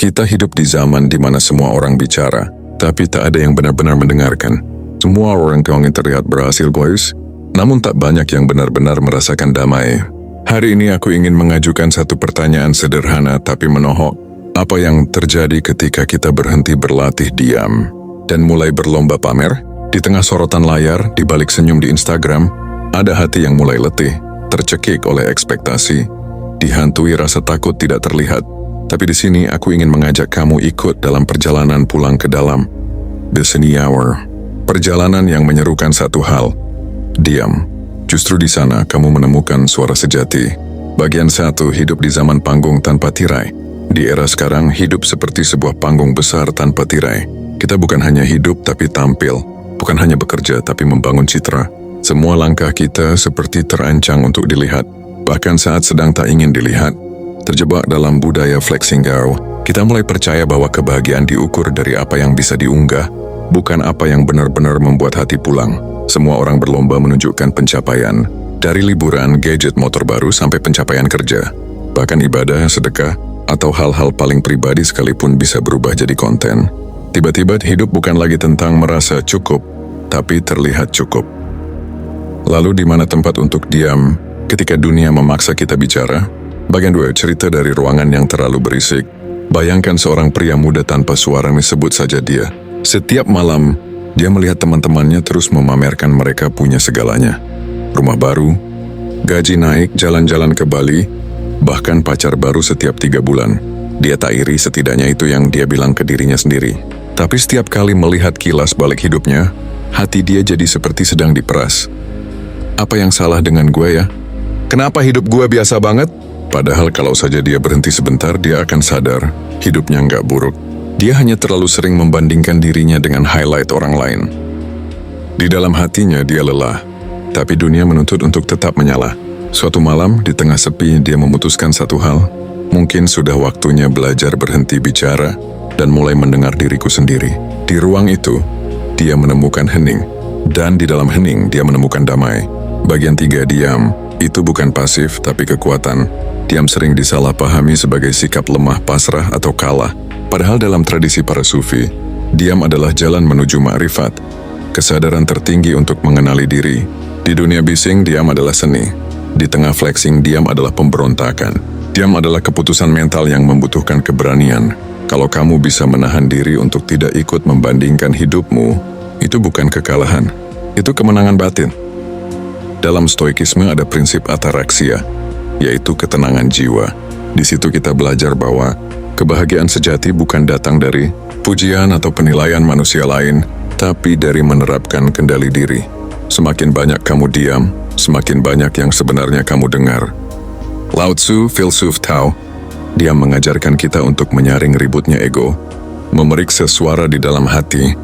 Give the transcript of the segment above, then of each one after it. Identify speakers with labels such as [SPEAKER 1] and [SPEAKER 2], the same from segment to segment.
[SPEAKER 1] Kita hidup di zaman di mana semua orang bicara, tapi tak ada yang benar-benar mendengarkan. Semua orang ingin terlihat berhasil, guys, namun tak banyak yang benar-benar merasakan damai. Hari ini aku ingin mengajukan satu pertanyaan sederhana tapi menohok. Apa yang terjadi ketika kita berhenti berlatih diam dan mulai berlomba pamer? Di tengah sorotan layar, di balik senyum di Instagram, ada hati yang mulai letih, tercekik oleh ekspektasi, dihantui rasa takut tidak terlihat. Tapi di sini aku ingin mengajak kamu ikut dalam perjalanan pulang ke dalam The Sunny Hour. Perjalanan yang menyerukan satu hal, diam. Justru di sana kamu menemukan suara sejati. Bagian 1, hidup di zaman panggung tanpa tirai. Di era sekarang, hidup seperti sebuah panggung besar tanpa tirai. Kita bukan hanya hidup tapi tampil. Bukan hanya bekerja tapi membangun citra. Semua langkah kita seperti terancang untuk dilihat. Bahkan saat sedang tak ingin dilihat. Terjebak dalam budaya flexing girl, kita mulai percaya bahwa kebahagiaan diukur dari apa yang bisa diunggah, bukan apa yang benar-benar membuat hati pulang. Semua orang berlomba menunjukkan pencapaian, dari liburan, gadget, motor baru, sampai pencapaian kerja. Bahkan ibadah, sedekah, atau hal-hal paling pribadi sekalipun bisa berubah jadi konten. Tiba-tiba hidup bukan lagi tentang merasa cukup, tapi terlihat cukup. Lalu di mana tempat untuk diam ketika dunia memaksa kita bicara? Bagian 2, cerita dari ruangan yang terlalu berisik. Bayangkan seorang pria muda tanpa suara, sebut saja dia. Setiap malam, dia melihat teman-temannya terus memamerkan mereka punya segalanya. Rumah baru, gaji naik, jalan-jalan ke Bali, bahkan pacar baru setiap 3 bulan. Dia tak iri, setidaknya itu yang dia bilang ke dirinya sendiri. Tapi setiap kali melihat kilas balik hidupnya, hati dia jadi seperti sedang diperas. Apa yang salah dengan gue ya? Kenapa hidup gue biasa banget? Padahal kalau saja dia berhenti sebentar, dia akan sadar hidupnya nggak buruk. Dia hanya terlalu sering membandingkan dirinya dengan highlight orang lain. Di dalam hatinya dia lelah, tapi dunia menuntut untuk tetap menyala. Suatu malam, di tengah sepi, dia memutuskan satu hal. Mungkin sudah waktunya belajar berhenti bicara dan mulai mendengar diriku sendiri. Di ruang itu, dia menemukan hening. Dan di dalam hening, dia menemukan damai. Bagian 3, diam. Itu bukan pasif, tapi kekuatan. Diam sering disalahpahami sebagai sikap lemah, pasrah, atau kalah. Padahal dalam tradisi para sufi, diam adalah jalan menuju ma'rifat, kesadaran tertinggi untuk mengenali diri. Di dunia bising, diam adalah seni. Di tengah flexing, diam adalah pemberontakan. Diam adalah keputusan mental yang membutuhkan keberanian. Kalau kamu bisa menahan diri untuk tidak ikut membandingkan hidupmu, itu bukan kekalahan, itu kemenangan batin. Dalam stoikisme ada prinsip ataraksia, yaitu ketenangan jiwa. Di situ kita belajar bahwa kebahagiaan sejati bukan datang dari pujian atau penilaian manusia lain, tapi dari menerapkan kendali diri. Semakin banyak kamu diam, semakin banyak yang sebenarnya kamu dengar. Lao Tzu, filsuf Tao, dia mengajarkan kita untuk menyaring ributnya ego, memeriksa suara di dalam hati,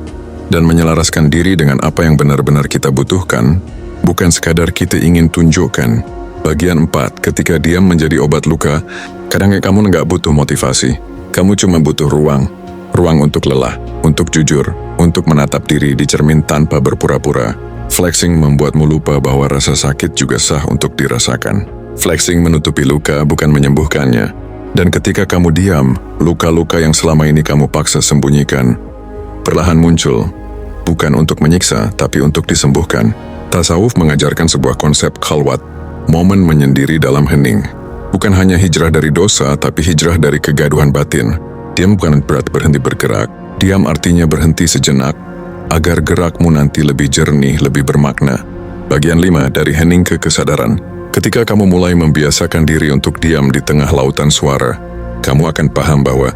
[SPEAKER 1] dan menyelaraskan diri dengan apa yang benar-benar kita butuhkan, bukan sekadar kita ingin tunjukkan. Bagian 4, ketika diam menjadi obat luka, kadang kamu nggak butuh motivasi. Kamu cuma butuh ruang. Ruang untuk lelah, untuk jujur, untuk menatap diri di cermin tanpa berpura-pura. Flexing membuatmu lupa bahwa rasa sakit juga sah untuk dirasakan. Flexing menutupi luka, bukan menyembuhkannya. Dan ketika kamu diam, luka-luka yang selama ini kamu paksa sembunyikan perlahan muncul, bukan untuk menyiksa, tapi untuk disembuhkan. Tasawuf mengajarkan sebuah konsep khalwat, momen menyendiri dalam hening. Bukan hanya hijrah dari dosa, tapi hijrah dari kegaduhan batin. Diam bukan berarti berhenti bergerak. Diam artinya berhenti sejenak, agar gerakmu nanti lebih jernih, lebih bermakna. Bagian 5, dari hening ke kesadaran. Ketika kamu mulai membiasakan diri untuk diam di tengah lautan suara, kamu akan paham bahwa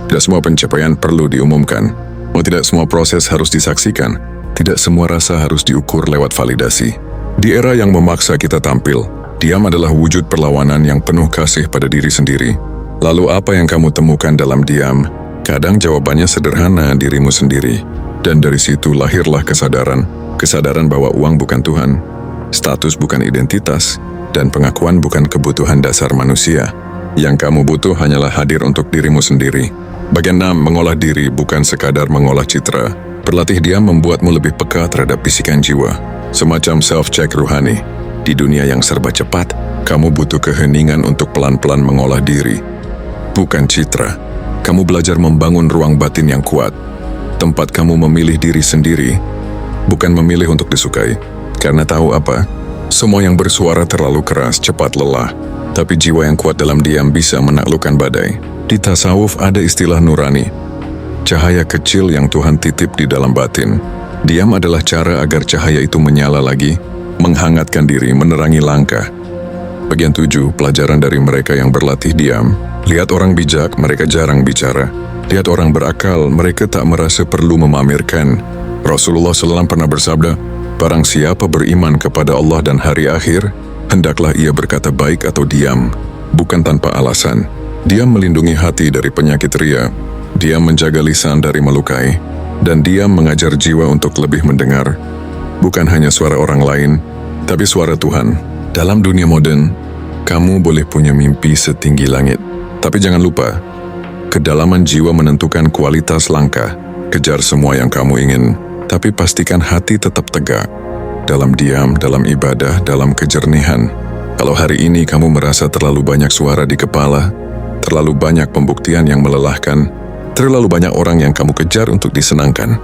[SPEAKER 1] tidak semua pencapaian perlu diumumkan. Tidak semua proses harus disaksikan. Tidak semua rasa harus diukur lewat validasi. Di era yang memaksa kita tampil, diam adalah wujud perlawanan yang penuh kasih pada diri sendiri. Lalu apa yang kamu temukan dalam diam? Kadang jawabannya sederhana, dirimu sendiri. Dan dari situ lahirlah kesadaran. Kesadaran bahwa uang bukan Tuhan, status bukan identitas, dan pengakuan bukan kebutuhan dasar manusia. Yang kamu butuh hanyalah hadir untuk dirimu sendiri. Bagian 6, mengolah diri bukan sekadar mengolah citra. Berlatih diam membuatmu lebih peka terhadap bisikan jiwa. Semacam self-check ruhani. Di dunia yang serba cepat, kamu butuh keheningan untuk pelan-pelan mengolah diri. Bukan citra, Kamu belajar membangun ruang batin yang kuat. Tempat kamu memilih diri sendiri, bukan memilih untuk disukai. Karena tahu apa? Semua yang bersuara terlalu keras cepat lelah. Tapi jiwa yang kuat dalam diam bisa menaklukkan badai. Di tasawuf ada istilah nurani. Cahaya kecil yang Tuhan titip di dalam batin. Diam adalah cara agar cahaya itu menyala lagi, menghangatkan diri, menerangi langkah. Bagian 7, pelajaran dari mereka yang berlatih diam. Lihat orang bijak, mereka jarang bicara. Lihat orang berakal, mereka tak merasa perlu memamerkan. Rasulullah SAW pernah bersabda, barang siapa beriman kepada Allah dan hari akhir, hendaklah ia berkata baik atau diam, bukan tanpa alasan. Diam melindungi hati dari penyakit ria. Diam menjaga lisan dari melukai. Dan diam mengajar jiwa untuk lebih mendengar. Bukan hanya suara orang lain, tapi suara Tuhan. Dalam dunia modern, kamu boleh punya mimpi setinggi langit. Tapi jangan lupa, kedalaman jiwa menentukan kualitas langkah. Kejar semua yang kamu ingin, tapi pastikan hati tetap tegak. Dalam diam, dalam ibadah, dalam kejernihan. Kalau hari ini kamu merasa terlalu banyak suara di kepala, terlalu banyak pembuktian yang melelahkan, terlalu banyak orang yang kamu kejar untuk disenangkan,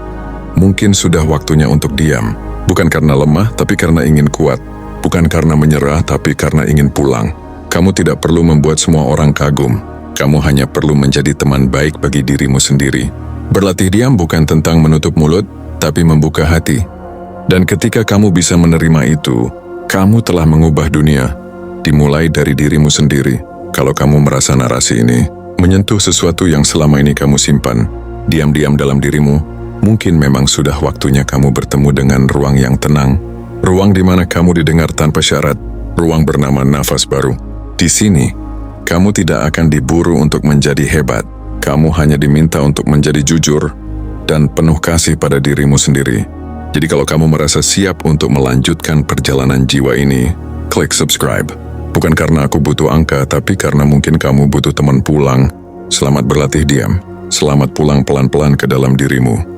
[SPEAKER 1] mungkin sudah waktunya untuk diam. Bukan karena lemah, tapi karena ingin kuat. Bukan karena menyerah, tapi karena ingin pulang. Kamu tidak perlu membuat semua orang kagum. Kamu hanya perlu menjadi teman baik bagi dirimu sendiri. Berlatih diam bukan tentang menutup mulut, tapi membuka hati. Dan ketika kamu bisa menerima itu, kamu telah mengubah dunia. Dimulai dari dirimu sendiri. Kalau kamu merasa narasi ini menyentuh sesuatu yang selama ini kamu simpan, diam-diam dalam dirimu, mungkin memang sudah waktunya kamu bertemu dengan ruang yang tenang. Ruang di mana kamu didengar tanpa syarat. Ruang bernama nafas baru. Di sini, kamu tidak akan diburu untuk menjadi hebat. Kamu hanya diminta untuk menjadi jujur dan penuh kasih pada dirimu sendiri. Jadi kalau kamu merasa siap untuk melanjutkan perjalanan jiwa ini, klik subscribe. Bukan karena aku butuh angka, tapi karena mungkin kamu butuh teman pulang. Selamat berlatih diam. Selamat pulang pelan-pelan ke dalam dirimu.